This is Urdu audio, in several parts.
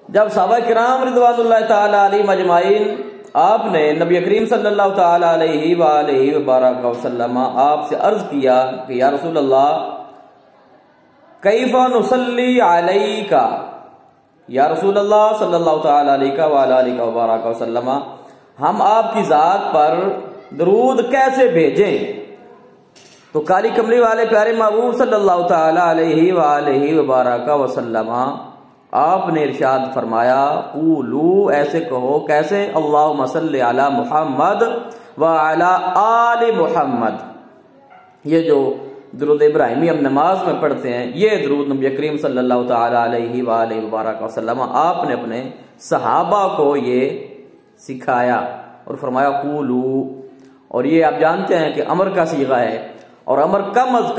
جب صحابہ کرام رضوان اللہ تعالی علیہم اجمعین آپ نے نبی کریم صلی اللہ تعالی علیہ وآلہ وبارک وسلم آپ سے عرض کیا کہ یا رسول اللہ کیف نصلی علیک، یا رسول اللہ صلی اللہ تعالی علیہ وآلہ وبارک وسلم ہم آپ کی ذات پر درود کیسے بھیجیں؟ تو کالی کملی والے پیارے محبوب صلی اللہ تعالی علیہ وآلہ وبارک وسلم آپ نے ارشاد فرمایا قولو، ایسے کہو، کیسے؟ اللہم صلی علی محمد وعلی آل محمد۔ یہ جو درود ابراہیمی ہم نماز میں پڑھتے ہیں، یہ درود نبی کریم صلی اللہ تعالی علیہ وآلہ وبارک وسلم آپ نے اپنے صحابہ کو یہ سکھایا اور فرمایا قولو، اور یہ آپ جانتے ہیں کہ امر کا صیغہ ہے، اور امر کم از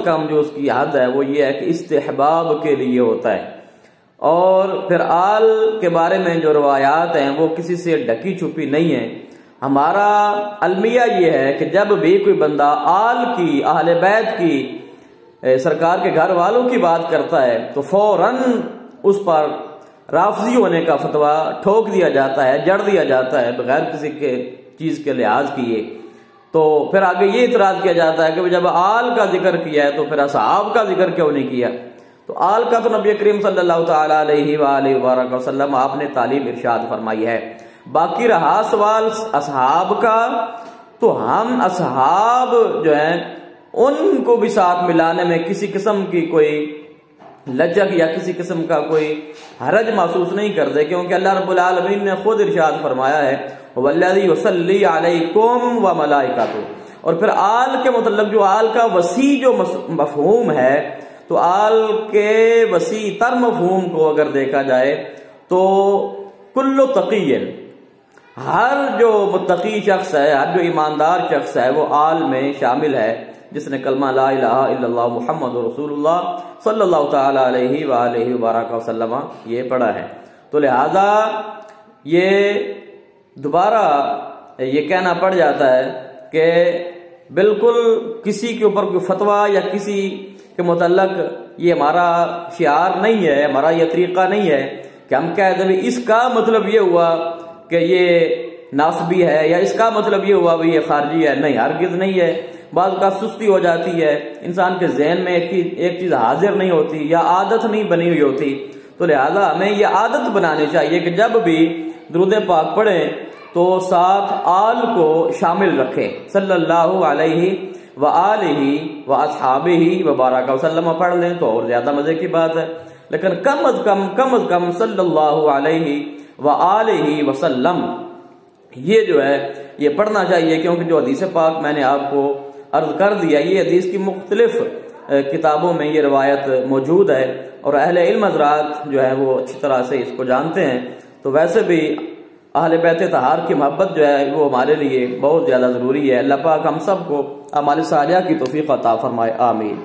کم جو اس کی حد ہے وہ یہ ہے کہ استحباب کے لیے ہوتا ہے۔ اور پھر آل کے بارے میں جو روایات ہیں وہ کسی سے ڈھکی چھپی نہیں ہیں۔ ہمارا المیہ یہ ہے کہ جب بھی کوئی بندہ آل کی، اہل بیت کی، سرکار کے گھر والوں کی بات کرتا ہے تو فوراً اس پر رافضی ہونے کا فتویٰ ٹھوک دیا جاتا ہے، جڑ دیا جاتا ہے بغیر کسی کے چیز کے لحاظ کیے۔ تو پھر آگے یہ اعتراض کیا جاتا ہے کہ جب آل کا ذکر کیا ہے تو پھر اصحاب کا ذکر کیوں نہیں کیا؟ تو آل کا تو نبی کریم صلی اللہ تعالی علیہ وآلہ وبارک وسلم آپ نے تعلیم ارشاد فرمائی ہے۔ باقی رہا سوال اصحاب کا، تو ہم اصحاب جو ہیں ان کو بھی ساتھ ملانے میں کسی قسم کی کوئی لچک یا کسی قسم کا کوئی حرج محسوس نہیں کرتے، کیونکہ اللہ رب العالمین نے خود ارشاد فرمایا ہے وَالَّذِي يُصَلِّي عَلَيْكُمْ وَمَلَائِكَتُهُ۔ اور پھر آل کے متعلق جو آل کا وسیع جو مفہوم ہے، تو آل کے وسیع تر مفہوم کو اگر دیکھا جائے تو کل تقی، ہر جو متقی شخص ہے، ہر جو ایماندار شخص ہے وہ آل میں شامل ہے، جس نے کلمہ لا الہ الا اللہ محمد رسول اللہ صلی اللہ تعالی علیہ وآلہ وبارک وسلم یہ پڑھا ہے۔ تو لہذا یہ دوبارہ یہ کہنا پڑ جاتا ہے کہ بالکل کسی کے اوپر کوئی فتویٰ یا کسی کے متعلق یہ ہمارا شعار نہیں ہے، ہمارا یہ طریقہ نہیں ہے کہ ہم کہہ دیں اس کا مطلب یہ ہوا کہ یہ ناسبی ہے، یا اس کا مطلب یہ ہوا بھی یہ خارجی ہے۔ نہیں، ہرگز نہیں ہے۔ بعض کا سستی ہو جاتی ہے، انسان کے ذہن میں ایک چیز حاضر نہیں ہوتی یا عادت نہیں بنی ہوئی ہوتی، تو لہذا ہمیں یہ عادت بنانی چاہیے کہ جب بھی درود پاک پڑھیں تو ساتھ آل کو شامل رکھیں، صلی اللہ علیہ وآلہ واصحابہ وبارک وسلم پڑھ لیں تو اور زیادہ مزے کی بات ہے، لیکن کم از کم صلی اللہ علیہ وآلہ وسلم یہ جو ہے یہ پڑھنا چاہیے، کیونکہ جو حدیث پاک میں نے آپ کو عرض کر دیا یہ حدیث کی مختلف کتابوں میں یہ روایت موجود ہے، اور اہل علم حضرات جو ہے وہ اچھی طرح سے اس کو جانتے ہیں۔ تو ویسے بھی اہل بیت طہار کی محبت جو ہے وہ ہمارے لیے بہت زیادہ ضروری ہے۔ اللہ پاک ہم سب کو اعمال صالحہ کی توفیق عطا فرمائے، آمین۔